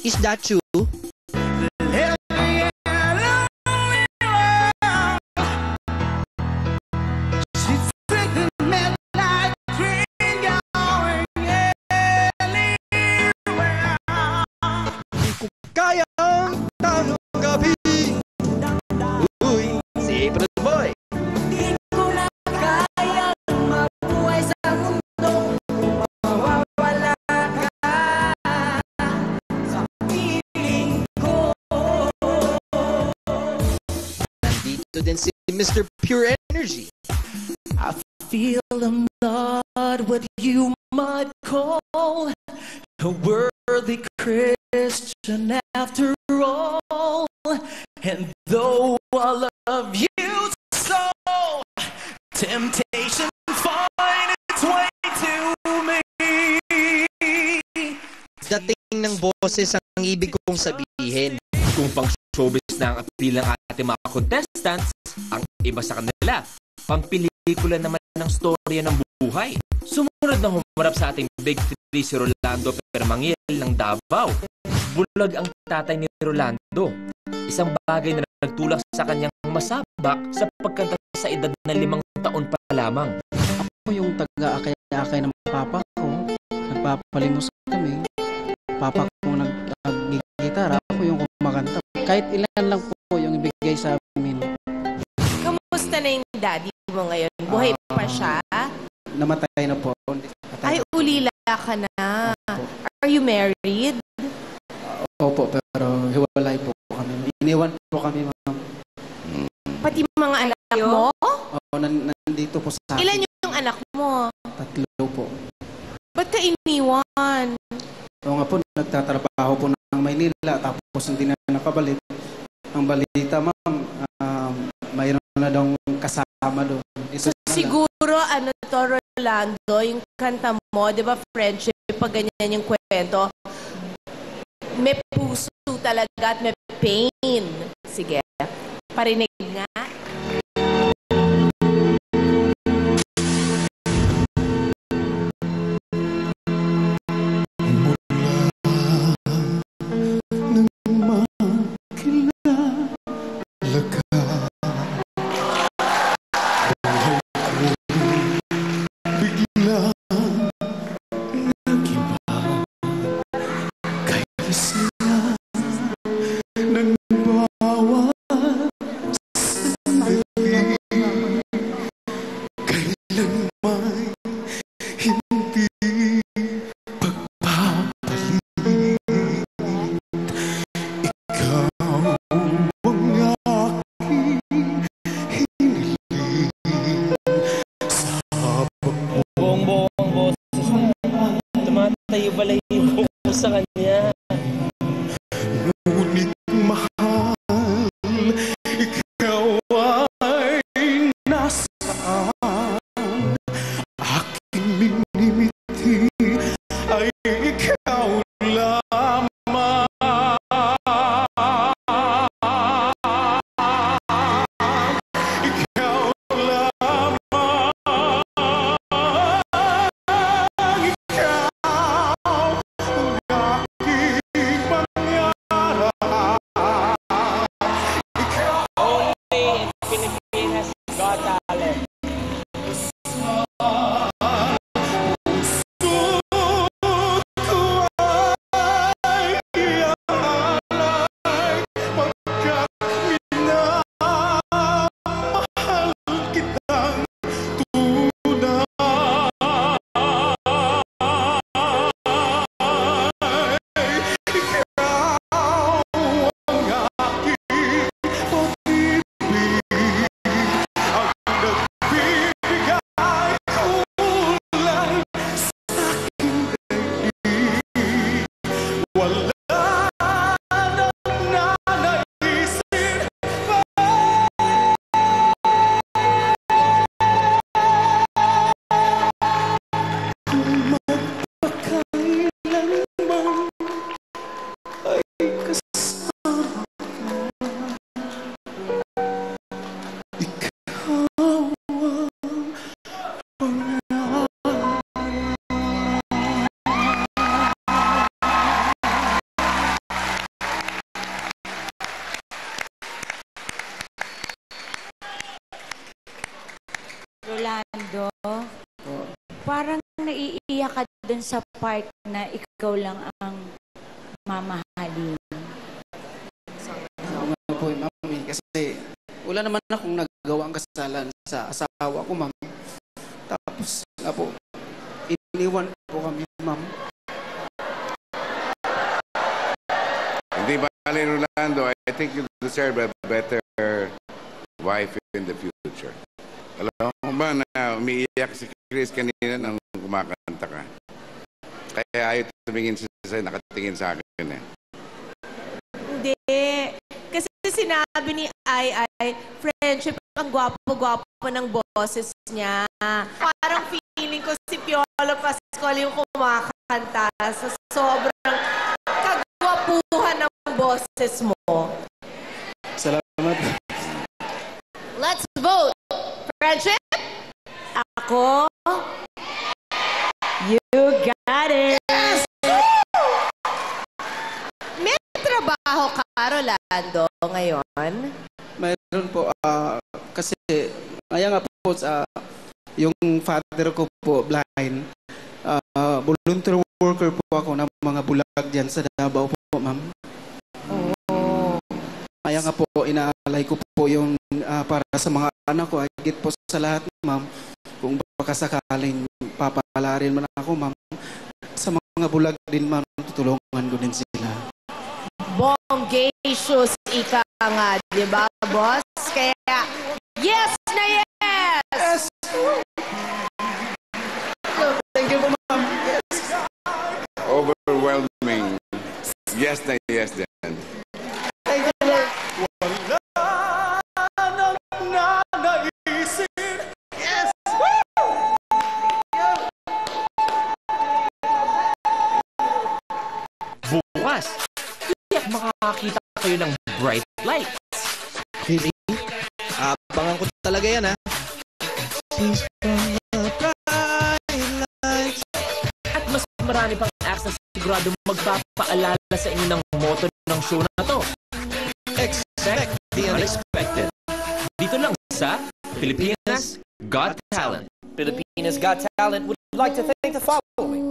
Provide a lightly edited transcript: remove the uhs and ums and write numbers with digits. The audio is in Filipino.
Is that true? Kayang tanggapin. Uy, si April Boy. Di ko na kayang mabuhay sa mundong mawawala ka sa piling ko. Nandito din si Mr. Pure Energy. I feel I'm not what you might call a worthy Christian after all. And though I love you so, temptation find its way to me. Dating ng boses ang ibig kong sabihin. Kung pang showbiz na ang appeal ng ating mga contestants, ang iba sa kanila, pampelikula naman ng storya ng buhay. Sumunod na humarap sa ating Big 3 si Rolando Permanguil ng Davao. Bulag ang tatay ni Rolando. Isang bagay na nagtulak sa kanyang masabak sa pagkanta sa edad na 5 taon pa lamang. Ako yung taga-akay-akay ng papa ko. Nagpapalimos kami. Papa ko nag-gitara. Ako yung kumakanta. Kahit ilan lang po yung ibigay sa amin. Kamusta na yung daddy mo ngayon? Buhay pa siya? Namatay na po. Ay, ulila ka na. Are you married? Opo, pero hiwalay po kami. Iniwan po kami, ma'am. Pati mga anak mo? Oo, nandito po sa akin. Ilan yung anak mo? 3 po. Ba't ka iniwan? Oo nga po, nagtatrabaho po ng Maynila, tapos hindi na nakabalik. Ang balita, ma'am, mayroon na daw kasama doon. So, siguro, ano to, Rolando, yung kanta mo, di ba, friendship, pag ganyan yung kwento, may puso talaga at may pain. Sige, parinig nga. Tumatay balahibo ko sa kanya. Rolando, parang naiiyak ka dun sa part na ikaw lang ang mamahalin. Oo nga po, ma'am. Kasi wala naman akong nagawang kasalan sa asawa ko, ma'am. Tapos nga po, iniwan po kami, ma'am. Hindi ba, Rolando, I think you deserve a better wife in the future. Alam mo ba na umiiyak si Chris kanina nang kumakanta ka? Kaya ayaw tumingin siya, nakatingin sa akin eh. Hindi. Kasi sinabi ni Ai, friendship, ang gwapo-gwapo ng boses niya. Parang feeling ko si Piolo Pascual yung kumakanta. So, sobrang kagwapuhan ng boses mo. Salamat. Let's vote. Friendship? Ako? You got it. Yes! May trabaho ka, Rolando, ngayon? Mayroon po, kasi, kaya nga po, yung father ko po, blind, volunteer worker po ako ng mga bulag dyan sa Davao po, ma'am. Oh. Kaya nga po, inaalay ko po yung para sa mga anak ko, higit po sa lahat, ma'am, kung baka sakaling papalarin man ako, ma'am, sa mga bulag din, ma'am, tutulungan ko din sila. Bongacious ika nga, di ba, boss? Kaya, yes na yes! Yes! Thank you po, ma'am. Yes. Overwhelming. Yes na yes din. Thank you, Lord. Yes! Bukas, tiyak makakakita kayo ng bright lights. Really? Abangan ko talaga yan, ha? At mas marami pang acts na sigurado magpapaalala sa inyo ng motto ng show na to. Expect the unexpected. Dito lang sa Pilipinas Got Talent. Filipinas Got Talent would like to thank the following